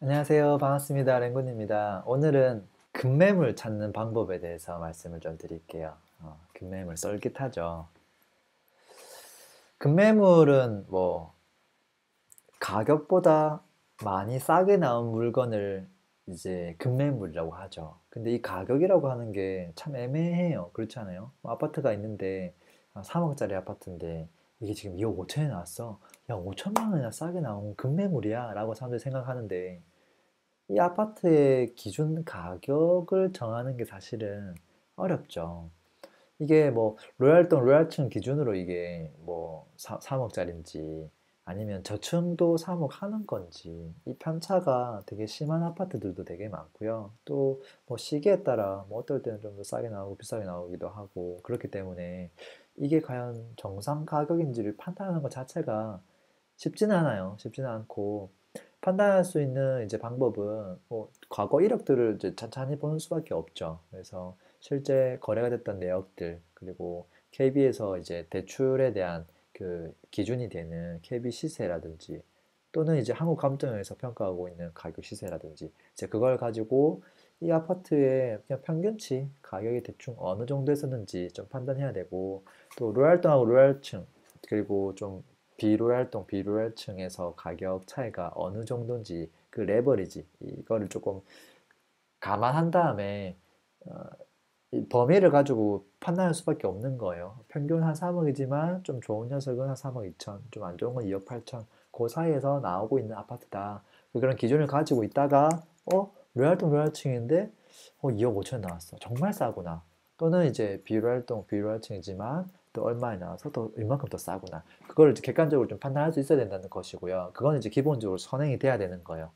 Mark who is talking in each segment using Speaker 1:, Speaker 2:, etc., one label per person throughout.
Speaker 1: 안녕하세요. 반갑습니다. 랭군입니다. 오늘은 급매물 찾는 방법에 대해서 말씀을 좀 드릴게요. 급매물 썰깃하죠. 급매물은 뭐 가격보다 많이 싸게 나온 물건을 이제 급매물이라고 하죠. 근데 이 가격이라고 하는 게 참 애매해요. 그렇지 않아요? 뭐 아파트가 있는데 3억짜리 아파트인데 이게 지금 2억 5천에 나왔어. 야, 5천만 원이나 싸게 나온 급매물이야 라고 사람들이 생각하는데 이 아파트의 기준 가격을 정하는 게 사실은 어렵죠. 이게 뭐 로얄동 로얄층 기준으로 이게 뭐 3억짜리인지 아니면 저층도 3억 하는 건지 이 편차가 되게 심한 아파트들도 되게 많고요. 또 뭐 시기에 따라 뭐 어떨 때는 좀 더 싸게 나오고 비싸게 나오기도 하고 그렇기 때문에 이게 과연 정상 가격인지를 판단하는 것 자체가 쉽지는 않아요. 쉽지는 않고 판단할 수 있는 이제 방법은 뭐 과거 이력들을 이제 찬찬히 보는 수밖에 없죠. 그래서 실제 거래가 됐던 내역들 그리고 KB에서 이제 대출에 대한 그 기준이 되는 KB 시세라든지 또는 이제 한국감정원에서 평가하고 있는 가격 시세라든지 이제 그걸 가지고 이 아파트의 그냥 평균치 가격이 대충 어느 정도 했었는지 좀 판단해야 되고 또 로얄동하고 로얄층 그리고 좀 비로얄동, 비로얄층에서 가격 차이가 어느 정도인지 그 레버리지 이거를 조금 감안한 다음에 어, 이 범위를 가지고 판단할 수밖에 없는 거예요. 평균 한 3억이지만 좀 좋은 녀석은 한 3억 2천, 좀 안 좋은 건 2억 8천 그 사이에서 나오고 있는 아파트다. 그런 기준을 가지고 있다가 로얄동 로얄층인데 2억 5천 나왔어. 정말 싸구나. 또는 이제 비로얄동 비로얄층이지만 또 얼마에 나와서 또 이만큼 더 싸구나. 그걸 이제 객관적으로 좀 판단할 수 있어야 된다는 것이고요. 그건 이제 기본적으로 선행이 돼야 되는 거예요.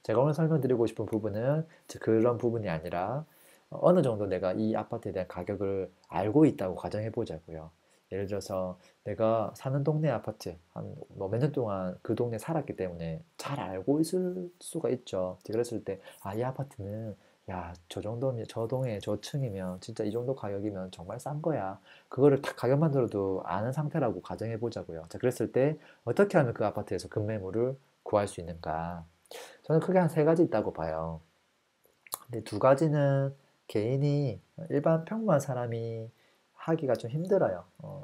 Speaker 1: 제가 오늘 설명드리고 싶은 부분은 이제 그런 부분이 아니라 어느 정도 내가 이 아파트에 대한 가격을 알고 있다고 가정해 보자고요. 예를 들어서 내가 사는 동네 아파트 한 뭐 몇 년 동안 그 동네 살았기 때문에 잘 알고 있을 수가 있죠. 그랬을 때, 아, 이 아파트는 야, 저 정도면 저 동에 저 층이면 진짜 이 정도 가격이면 정말 싼 거야. 그거를 딱 가격만 들어도 아는 상태라고 가정해 보자고요. 자, 그랬을 때 어떻게 하면 그 아파트에서 급매물을 구할 수 있는가? 저는 크게 한 세 가지 있다고 봐요. 근데 두 가지는 개인이 일반 평범한 사람이 하기가 좀 힘들어요. 어,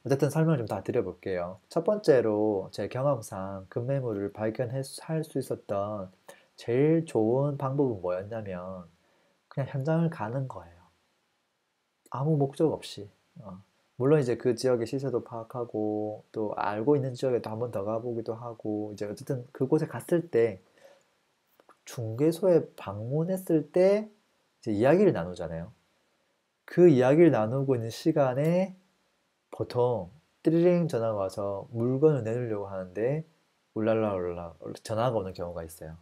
Speaker 1: 어쨌든 설명을 좀 다 드려볼게요. 첫 번째로 제 경험상 급매물을 발견할 수 있었던 제일 좋은 방법은 뭐였냐면 그냥 현장을 가는 거예요. 아무 목적 없이. 어. 물론 이제 그 지역의 시세도 파악하고 또 알고 있는 지역에도 한 번 더 가보기도 하고 이제 어쨌든 그곳에 갔을 때 중개소에 방문했을 때 이제 이야기를 나누잖아요. 그 이야기를 나누고 있는 시간에 보통 띠리링 전화가 와서 물건을 내놓으려고 하는데 울랄라 전화가 오는 경우가 있어요.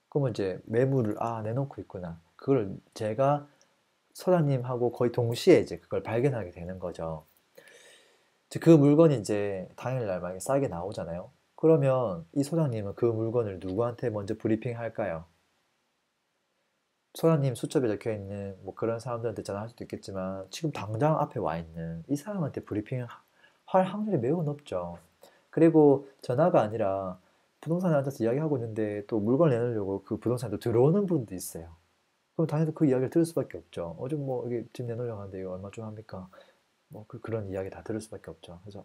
Speaker 1: 그러면 이제 매물을 내놓고 있구나. 그걸 제가 소장님하고 거의 동시에 이제 그걸 발견하게 되는 거죠. 이제 그 물건이 이제 당일날 만약에 싸게 나오잖아요. 그러면 이 소장님은 그 물건을 누구한테 먼저 브리핑 할까요? 소장님 수첩에 적혀 있는 뭐 그런 사람들한테 전화할 수도 있겠지만 지금 당장 앞에 와 있는 이 사람한테 브리핑을 할 확률이 매우 높죠. 그리고 전화가 아니라 부동산에 앉아서 이야기하고 있는데 또 물건을 내놓으려고 그 부동산에 들어오는 분도 있어요. 그럼 당연히 그 이야기를 들을 수밖에 없죠. 좀 뭐 이게 집 내놓으려고 하는데 이거 얼마 좀 합니까? 뭐 그런 이야기 다 들을 수밖에 없죠. 그래서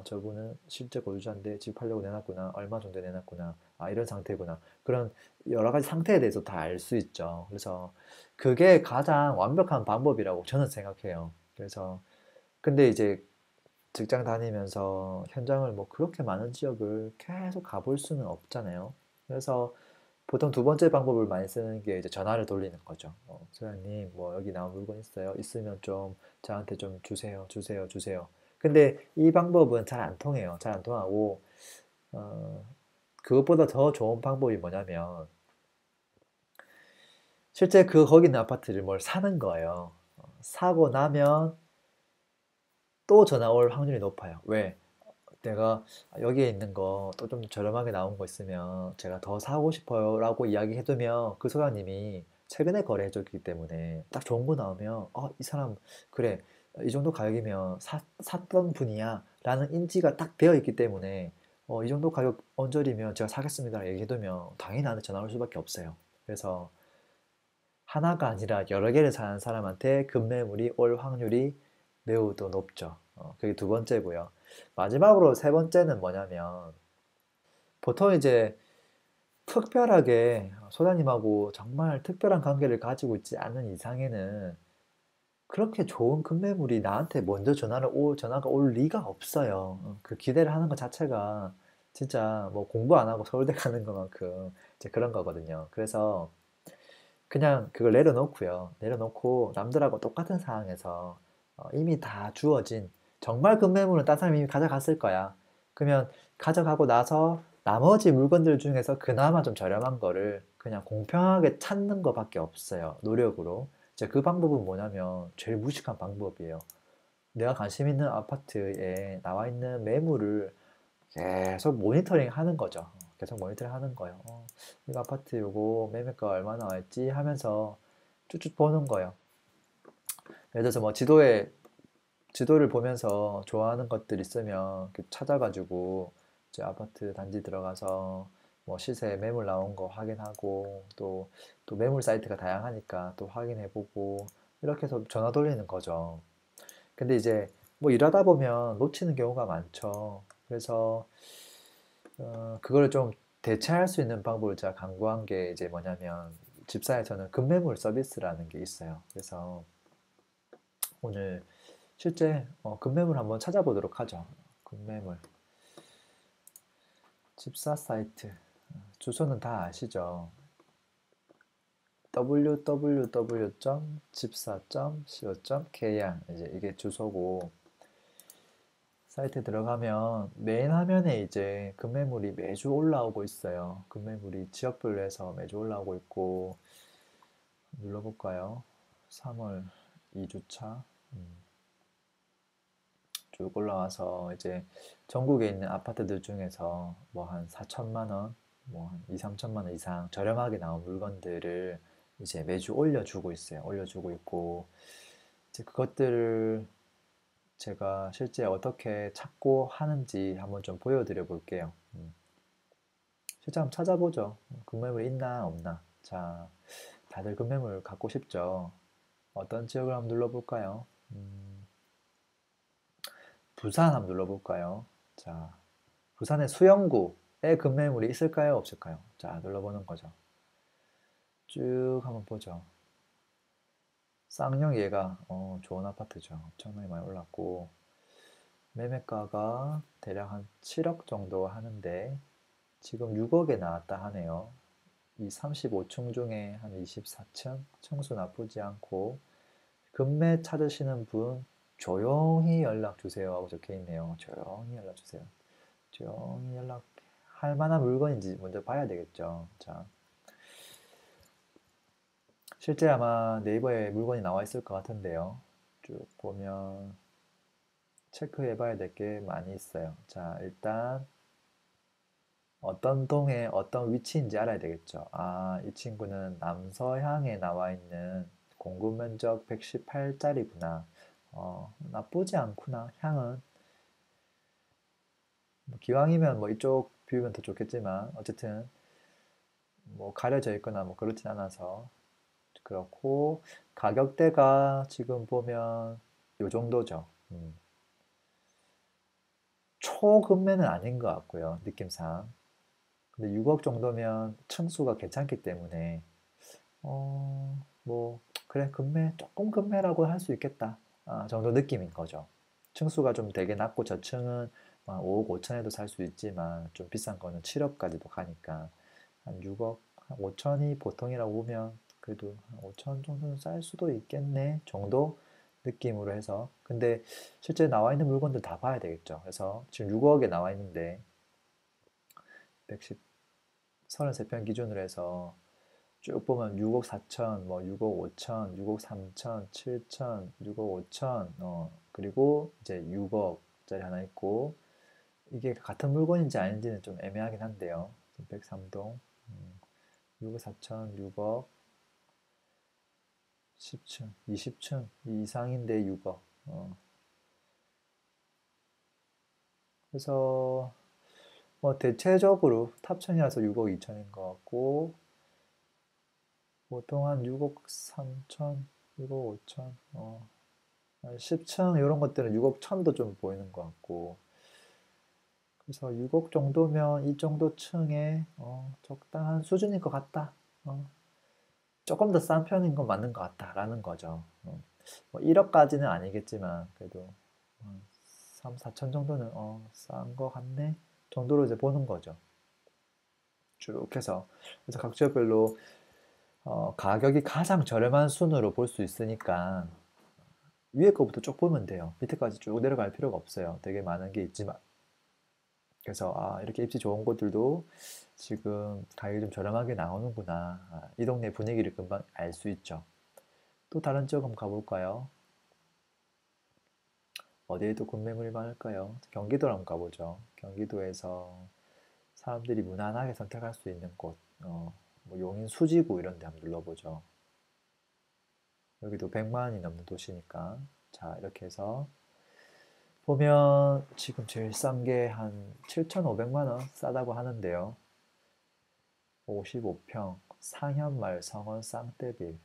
Speaker 1: 저분은 실제 거주자인데 집 팔려고 내놨구나. 얼마 정도 내놨구나. 이런 상태구나. 그런 여러 가지 상태에 대해서 다 알 수 있죠. 그래서 그게 가장 완벽한 방법이라고 저는 생각해요. 그래서 근데 이제 직장 다니면서 현장을 뭐 그렇게 많은 지역을 계속 가볼 수는 없잖아요. 그래서 보통 두 번째 방법을 많이 쓰는 게 이제 전화를 돌리는 거죠. 소장님, 뭐 여기 나온 물건 있어요. 있으면 좀 저한테 좀 주세요, 주세요, 주세요. 근데 이 방법은 잘 안 통해요. 잘 안 통하고, 어, 그것보다 더 좋은 방법이 뭐냐면, 실제 거기 있는 아파트를 뭘 사는 거예요. 사고 나면 또 전화 올 확률이 높아요. 왜? 내가 여기에 있는 거 또 좀 저렴하게 나온 거 있으면 제가 더 사고 싶어요 라고 이야기해두면 그 소장님이 최근에 거래해줬기 때문에 딱 좋은 거 나오면 이 사람 그래 이 정도 가격이면 샀던 분이야 라는 인지가 딱 되어 있기 때문에 이 정도 가격 언저리면 제가 사겠습니다 얘기해두면 당연히 나한테 전화 올 수밖에 없어요. 그래서 하나가 아니라 여러 개를 사는 사람한테 급매물이 올 확률이 매우 또 높죠. 그게 두 번째고요. 마지막으로 세 번째는 뭐냐면 보통 이제 특별하게 소장님하고 정말 특별한 관계를 가지고 있지 않은 이상에는 그렇게 좋은 급매물이 나한테 먼저 전화가 올 리가 없어요. 그 기대를 하는 것 자체가 진짜 뭐 공부 안 하고 서울대 가는 것만큼 이제 그런 거거든요. 그래서 그냥 그걸 내려놓고요. 내려놓고 남들하고 똑같은 상황에서 이미 다 주어진 정말 급매물은 딴 사람이 이미 가져갔을 거야. 그러면 가져가고 나서 나머지 물건들 중에서 그나마 좀 저렴한 거를 그냥 공평하게 찾는 것밖에 없어요. 노력으로. 이제 그 방법은 뭐냐면 제일 무식한 방법이에요. 내가 관심 있는 아파트에 나와 있는 매물을 계속 모니터링 하는 거죠. 계속 모니터링 하는 거예요. 이거 아파트 요거 매매가 얼마나 나왔지 하면서 쭉쭉 보는 거예요. 예를 들어서 뭐 지도를 보면서 좋아하는 것들 있으면 이렇게 찾아가지고 이제 아파트 단지 들어가서 뭐 시세 매물 나온 거 확인하고 또 매물 사이트가 다양하니까 또 확인해보고 이렇게 해서 전화 돌리는 거죠. 근데 이제 뭐 일하다 보면 놓치는 경우가 많죠. 그래서 그걸 좀 대체할 수 있는 방법을 제가 강구한 게 이제 뭐냐면 집사에서는 급매물 서비스라는 게 있어요. 그래서 오늘 실제 급매물 한번 찾아보도록 하죠. 급매물 집사 사이트 주소는 다 아시죠? www.집사.co.kr 이제 이게 주소고 사이트에 들어가면 메인 화면에 이제 급매물이 매주 올라오고 있어요. 급매물이 지역별로 해서 매주 올라오고 있고 눌러볼까요? 3월 2주차 쭉 올라와서 이제 전국에 있는 아파트들 중에서 뭐 한 4천만 원, 뭐 한 2, 3천만 원 이상 저렴하게 나온 물건들을 이제 매주 올려주고 있어요. 올려주고 있고 이제 그것들을 제가 실제 어떻게 찾고 하는지 한번 좀 보여드려 볼게요. 실제 한번 찾아보죠. 급매물 있나 없나. 자, 다들 급매물 갖고 싶죠. 어떤 지역을 한번 눌러볼까요? 부산 한번 눌러볼까요? 자, 부산의 수영구에 급매물이 있을까요? 없을까요? 자, 눌러보는 거죠. 쭉 한번 보죠. 쌍용 얘가 좋은 아파트죠. 엄청나게 많이 올랐고 매매가가 대략 한 7억 정도 하는데 지금 6억에 나왔다 하네요. 이 35층 중에 한 24층 청수 나쁘지 않고 급매 찾으시는 분 조용히 연락 주세요 하고 적혀 있네요. 조용히 연락 주세요. 조용히 연락할 만한 물건인지 먼저 봐야 되겠죠. 자, 실제 아마 네이버에 물건이 나와 있을 것 같은데요. 쭉 보면 체크해 봐야 될 게 많이 있어요. 자, 일단 어떤 동에 어떤 위치인지 알아야 되겠죠. 아, 이 친구는 남서향에 나와 있는 공급 면적 118짜리구나. 나쁘지 않구나. 향은 뭐 기왕이면 뭐 이쪽 뷰면 더 좋겠지만 어쨌든 뭐 가려져 있거나 뭐 그렇진 않아서 그렇고 가격대가 지금 보면 요 정도죠. 초급매는 아닌 것 같고요. 느낌상. 근데 6억 정도면 층수가 괜찮기 때문에 뭐 그래 급매 조금 급매라고 할 수 있겠다 정도 느낌인 거죠. 층수가 좀 되게 낮고 저층은 5억 5천에도 살 수 있지만 좀 비싼 거는 7억까지도 가니까 한 6억 한 5천이 보통이라고 보면 그래도 한 5천 정도는 쌀 수도 있겠네 정도 느낌으로 해서 근데 실제 나와 있는 물건들 다 봐야 되겠죠. 그래서 지금 6억에 나와 있는데 110 33편 기준으로 해서 쭉 보면 6억 4천, 뭐 6억 5천, 6억 3천, 7천, 6억 5천, 그리고 이제 6억짜리 하나 있고 이게 같은 물건인지 아닌지는 좀 애매하긴 한데요. 103동, 6억 4천, 6억, 10층, 20층 이상인데 6억. 그래서 뭐 대체적으로 탑천이라서 6억 2천인 것 같고 보통 한 6억 3천, 6억 5천, 10층 이런 것들은 6억 천도 좀 보이는 것 같고 그래서 6억 정도면 이 정도 층에 적당한 수준인 것 같다. 조금 더 싼 편인 건 맞는 것 같다라는 거죠. 뭐 1억까지는 아니겠지만 그래도 3, 4천 정도는 싼 것 같네 정도로 이제 보는 거죠. 쭉 해서 그래서 각 지역별로 가격이 가장 저렴한 순으로 볼 수 있으니까 위에 거부터 쭉 보면 돼요. 밑에까지 쭉 내려갈 필요가 없어요. 되게 많은 게 있지만 그래서 이렇게 입지 좋은 곳들도 지금 가격이 좀 저렴하게 나오는구나. 이 동네 분위기를 금방 알 수 있죠. 또 다른 지역 한번 가볼까요? 어디에 또 군매물이 많을까요? 경기도로 한번 가보죠. 경기도에서 사람들이 무난하게 선택할 수 있는 곳, 뭐 용인 수지구 이런 데 한번 눌러보죠. 여기도 100만이 넘는 도시니까. 자, 이렇게 해서 보면 지금 제일 싼 게 한 7,500만 원 싸다고 하는데요. 55평, 상현말 성원 쌍떼빌,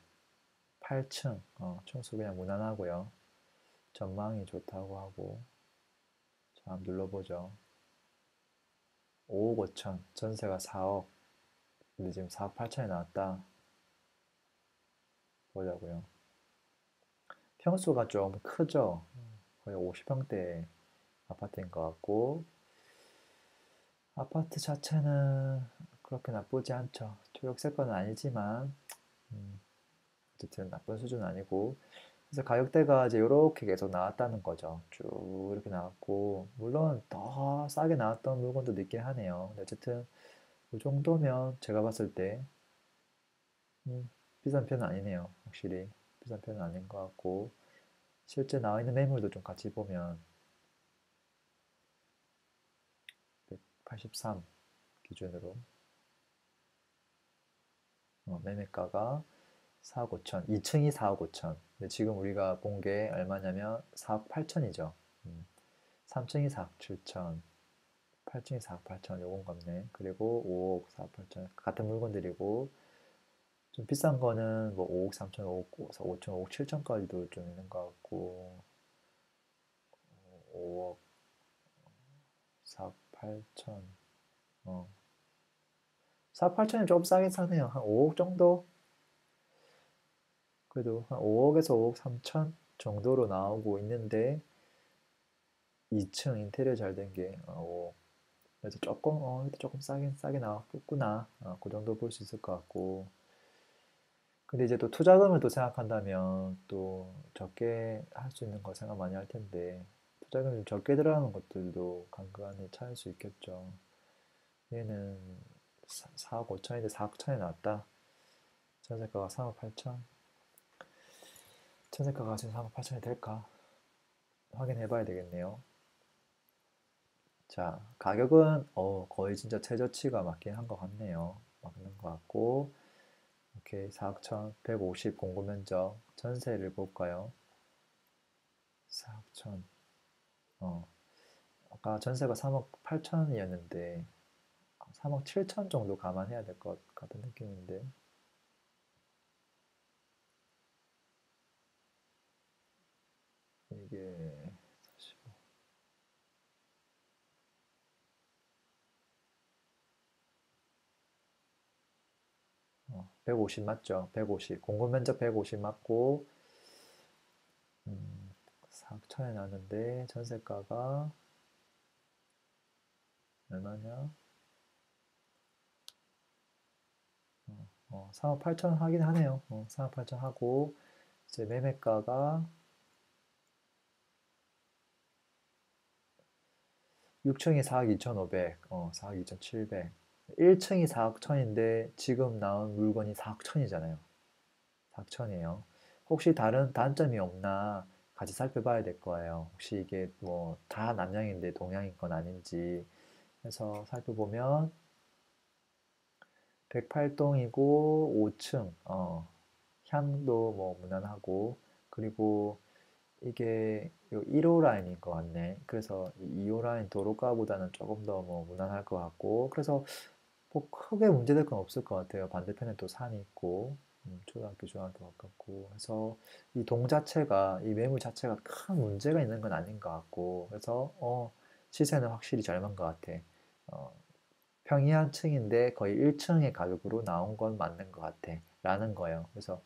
Speaker 1: 8층, 청소 그냥 무난하고요. 전망이 좋다고 하고. 자, 한번 눌러보죠. 5억 5천, 전세가 4억. 근데 지금 4억 8천에 나왔다. 보자고요. 평수가 좀 크죠? 거의 50평대 아파트인 것 같고 아파트 자체는 그렇게 나쁘지 않죠. 초록색 건 아니지만 어쨌든 나쁜 수준은 아니고 그래서 가격대가 이제 이렇게 계속 나왔다는 거죠. 쭉 이렇게 나왔고 물론 더 싸게 나왔던 물건도 있긴 하네요. 근데 어쨌든 이 정도면 제가 봤을 때 비싼 편은 아니네요. 확실히 비싼 편은 아닌 것 같고 실제 나와 있는 매물도 좀 같이 보면 183 기준으로 매매가가 4억 5천, 2층이 4억 5천. 근데 지금 우리가 본 게 얼마냐면 4억 8천이죠. 3층이 4억 7천, 8층이 4억 8천, 요건 같네. 그리고 5억 4억 8천, 같은 물건들이고, 좀 비싼 거는 뭐 5억 3천, 5억 5천, 5억 7천까지도 좀 있는 것 같고, 5억 4억 8천, 4억 8천이 좀 싸게 사네요. 한 5억 정도? 그래도 한 5억에서 5억 3천 정도로 나오고 있는데, 2층 인테리어 잘 된 게, 그래서 조금 싸게 나왔구나. 그 정도 볼 수 있을 것 같고. 근데 이제 또 투자금을 또 생각한다면 또 적게 할 수 있는 거 생각 많이 할 텐데, 투자금이 좀 적게 들어가는 것들도 간간히 찾을 수 있겠죠. 얘는 4억 5천인데 4억 천에 나왔다. 전세가가 3억 8천. 전세가가 지금 3억 8천이 될까? 확인해 봐야 되겠네요. 자, 가격은 거의 진짜 최저치가 맞긴 한 것 같네요. 맞는 것 같고, 오케이, 4억 천, 150 공급 면적, 전세를 볼까요? 4억 천, 아까 전세가 3억 8천이었는데, 3억 7천 정도 감안해야 될 것 같은 느낌인데, 이게, 150 맞죠? 150. 공급 면적 150 맞고, 4억 천에 나왔는데, 전세가가 얼마냐? 4억 8천 하긴 하네요. 4억 8천 하고, 이제 매매가가 6층이 4억 2,500, 4억 2,700. 1층이 4억 천인데 지금 나온 물건이 4억 천이잖아요. 4억 천이에요. 혹시 다른 단점이 없나 같이 살펴봐야 될 거예요. 혹시 이게 뭐 다 남양인데 동양인 건 아닌지 해서 살펴보면 108동이고 5층, 향도 뭐 무난하고 그리고 이게 요 1호 라인인 것 같네. 그래서 이 2호 라인 도로가보다는 조금 더 뭐 무난할 것 같고, 그래서 뭐 크게 문제될 건 없을 것 같아요. 반대편에 또 산이 있고, 초등학교 가깝고 해서 이 동 자체가, 이 매물 자체가 큰 문제가 있는 건 아닌 것 같고, 그래서 시세는 확실히 저렴한 것 같아. 어, 평이 한 층인데 거의 1층의 가격으로 나온 건 맞는 것 같아. 라는 거예요. 그래서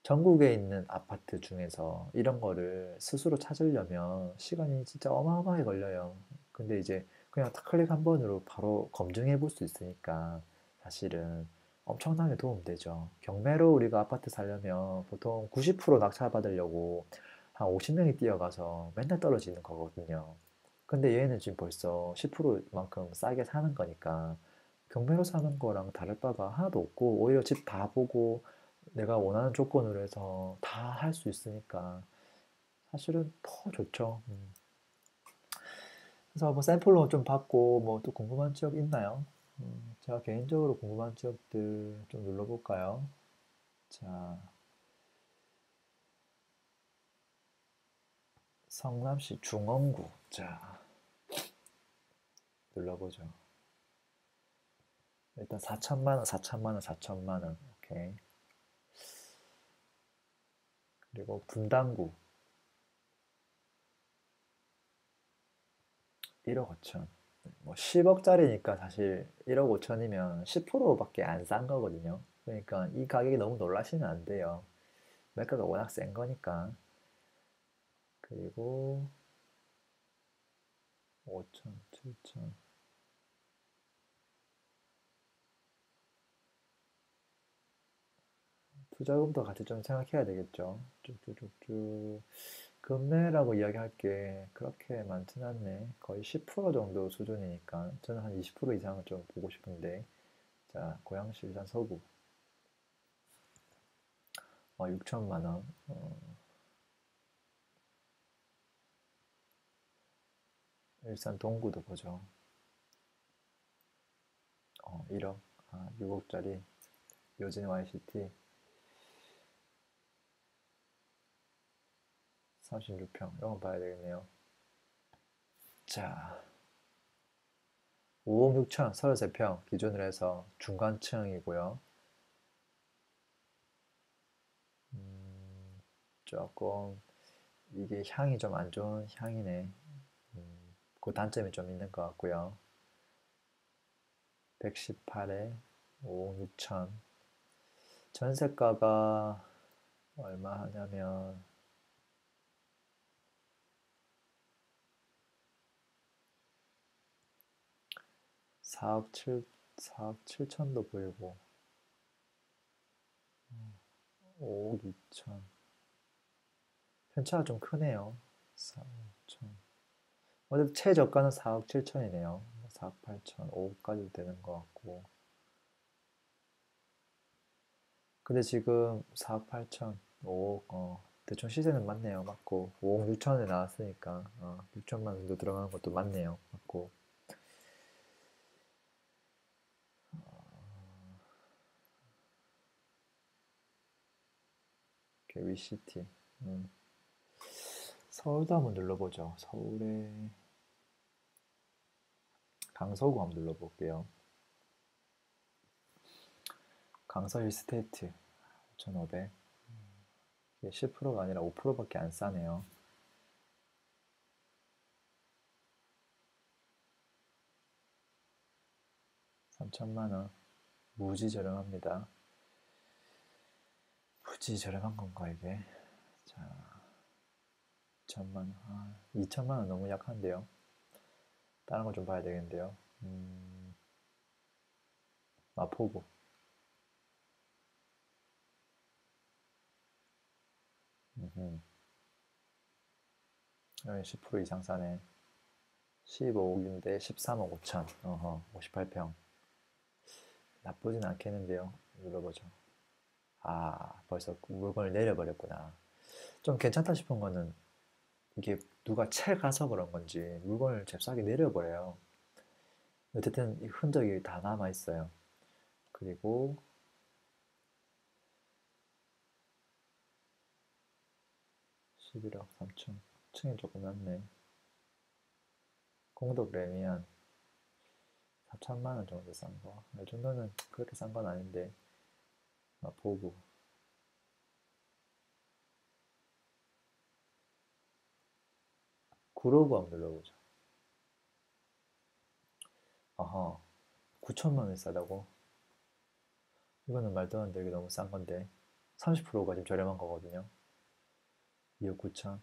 Speaker 1: 전국에 있는 아파트 중에서 이런 거를 스스로 찾으려면 시간이 진짜 어마어마하게 걸려요. 근데 이제 그냥 클릭 한 번으로 바로 검증해 볼 수 있으니까 사실은 엄청나게 도움되죠. 경매로 우리가 아파트 사려면 보통 90% 낙찰받으려고 한 50명이 뛰어가서 맨날 떨어지는 거거든요. 근데 얘는 지금 벌써 10%만큼 싸게 사는 거니까 경매로 사는 거랑 다를 바가 하나도 없고, 오히려 집 다 보고 내가 원하는 조건으로 해서 다 할 수 있으니까 사실은 더 좋죠. 그래서 뭐 샘플로 좀 받고 뭐 또 궁금한 지역 있나요? 제가 개인적으로 궁금한 지역들 좀 눌러볼까요? 자, 성남시 중원구. 자, 눌러보죠. 일단 4천만 원, 4천만 원, 4천만 원. 오케이. 그리고 분당구 1억 5천. 뭐 10억짜리니까 사실 1억 5천이면 10%밖에 안 싼 거거든요. 그러니까 이 가격이 너무 놀라시면 안 돼요. 매가가 워낙 센 거니까. 그리고 5천, 7천. 투자금도 같이 좀 생각해야 되겠죠. 쭉쭉쭉쭉. 금매라고 이야기할 게 그렇게 많진 않네. 거의 10% 정도 수준이니까 저는 한 20% 이상은 좀 보고 싶은데. 자, 고양시 일산 서구 6천만 원. 일산 동구도 보죠. 1억. 6억짜리 요진 YCT 36평. 이건 봐야 되겠네요. 자, 5억 6천 33평 기준으로 해서 중간층이고요. 음, 조금 이게 향이 좀 안 좋은 향이네. 그 단점이 좀 있는 것 같고요. 118에 5억 6천. 전세가가 얼마 하냐면 4억 7, 4억 7천도 보이고 5억 2천. 편차가 좀 크네요. 4억 5천. 어쨌든 최저가는 4억 7천이네요. 4억 8천, 5억까지도 되는 것 같고. 근데 지금 4억 8천, 5억, 대충 시세는 맞네요. 맞고. 5억 6천에 나왔으니까, 6천만 정도 들어가는 것도 맞네요. 맞고. 이렇게 위시티. 음. 서울도 한번 눌러보죠. 서울의 강서구 한번 눌러볼게요. 강서 힐스테이트 5,500. 이게 10%가 아니라 5%밖에 안 싸네요. 3천만 원. 무지 저렴합니다. 무지 저렴한 건가 이게? 자, 2천만 원. 2천만 원 너무 약한데요. 다른 거 좀 봐야 되겠는데요. 마포구. 여기 10% 이상 싸네. 15억인데 13억 5천. 58평. 나쁘진 않겠는데요. 눌러보죠. 벌써 물건을 내려버렸구나. 좀 괜찮다 싶은 거는 이게 누가 채 가서 그런 건지 물건을 잽싸게 내려버려요. 어쨌든 이 흔적이 다 남아 있어요. 그리고 11억 3천. 층이 조금 낮네. 공덕 레미안 4천만 원 정도 싼 거. 이 정도는 그렇게 싼 건 아닌데. 보고. 구로구 한번 눌러보자. 아하. 9천만 원이 싸다고? 이거는 말도 안 되게 너무 싼 건데. 30%가 지금 저렴한 거거든요. 2억 9천.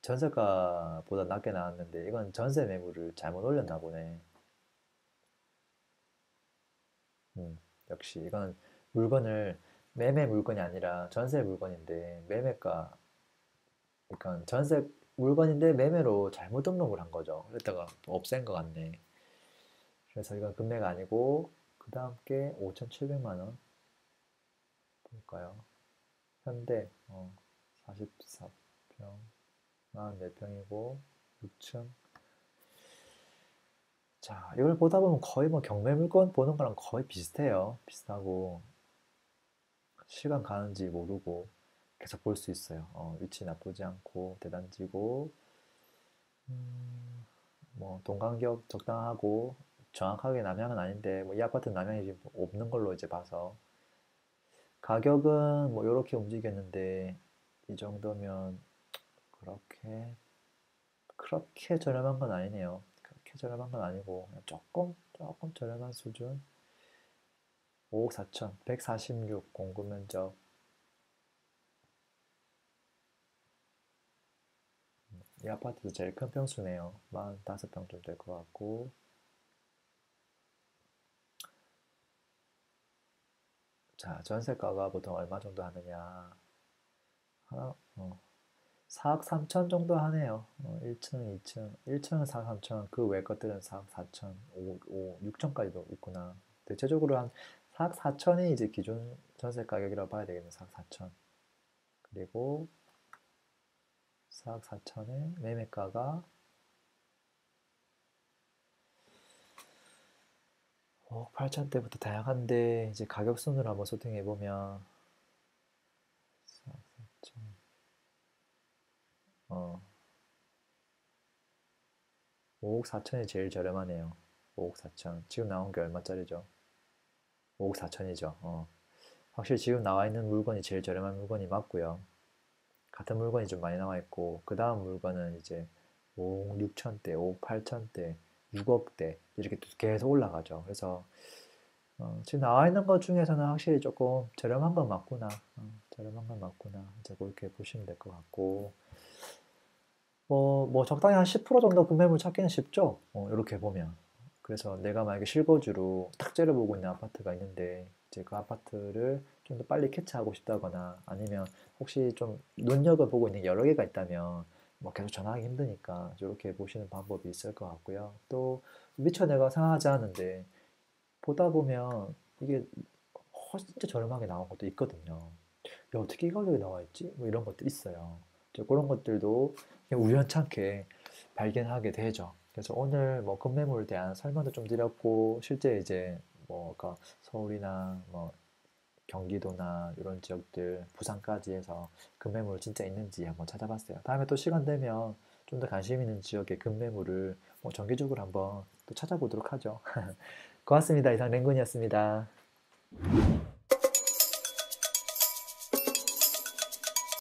Speaker 1: 전세가보다 낮게 나왔는데 이건 전세 매물을 잘못 올렸나 보네. 역시 이건 물건을 매매 물건이 아니라 전세 물건인데 매매가 그러니까 전세 물건인데 매매로 잘못 등록을 한 거죠. 그랬다가 없앤 것 같네. 그래서 이건 금매가 아니고 그 다음 게 5,700만 원 볼까요? 현대 44평 44평이고 6층. 자, 이걸 보다 보면 거의 뭐 경매 물건 보는 거랑 거의 비슷해요. 비슷하고 시간 가는지 모르고 계속 볼 수 있어요. 위치 나쁘지 않고 대단지고 뭐 동간격 적당하고 정확하게 남향은 아닌데 뭐 이 아파트 남향이 지금 없는 걸로 이제 봐서 가격은 뭐 이렇게 움직였는데 이 정도면 그렇게 저렴한 건 아니네요. 그렇게 저렴한 건 아니고 그냥 조금 저렴한 수준. 5억 4천 146 공급 면적. 이 아파트도 제일 큰 평수네요. 45평 좀 될 것 같고. 자, 전세가가 보통 얼마 정도 하느냐. 하나, 4억 3천 정도 하네요. 1층, 2층. 1층은 4억 3천, 그 외 것들은 4억 4천, 6천까지도 있구나. 대체적으로 한 4억 4천이 이제 기준 전세 가격이라고 봐야 되겠네, 4억 4천. 그리고 4억 4천에 매매가가 5억 8천대부터 다양한데, 이제 가격순으로 한번 소팅해보면, 4억 4천, 어, 5억 4천이 제일 저렴하네요. 5억 4천. 지금 나온 게 얼마짜리죠? 5억 4천이죠. 확실히 지금 나와 있는 물건이 제일 저렴한 물건이 맞고요. 같은 물건이 좀 많이 나와 있고, 그 다음 물건은 이제 5억 6천대, 5억 8천대, 6억대 이렇게 계속 올라가죠. 그래서 지금 나와 있는 것 중에서는 확실히 조금 저렴한 건 맞구나. 저렴한 건 맞구나. 이제 그렇게 보시면 될 것 같고, 뭐 적당히 한 10% 정도 금매물 찾기는 쉽죠. 이렇게 보면. 그래서 내가 만약에 실거주로 탁 째려보고 있는 아파트가 있는데 이제 그 아파트를 좀 더 빨리 캐치하고 싶다거나 아니면 혹시 좀 눈여겨보고 있는 여러 개가 있다면 뭐 계속 전화하기 힘드니까 이렇게 보시는 방법이 있을 것 같고요. 또 미처 내가 생각하지 않은데 보다 보면 이게 진짜 저렴하게 나온 것도 있거든요. 야, 어떻게 이 가격에 나와 있지? 뭐 이런 것도 있어요. 그런 것들도 그냥 우연찮게 발견하게 되죠. 그래서 오늘 뭐 급매물에 대한 설명도 좀 드렸고, 실제 이제 뭐 아까 서울이나 뭐 경기도나 이런 지역들, 부산까지 해서 급매물 진짜 있는지 한번 찾아봤어요. 다음에 또 시간 되면 좀 더 관심 있는 지역의 급매물을 뭐 정기적으로 한번 또 찾아보도록 하죠. 고맙습니다. 이상 랭군이었습니다.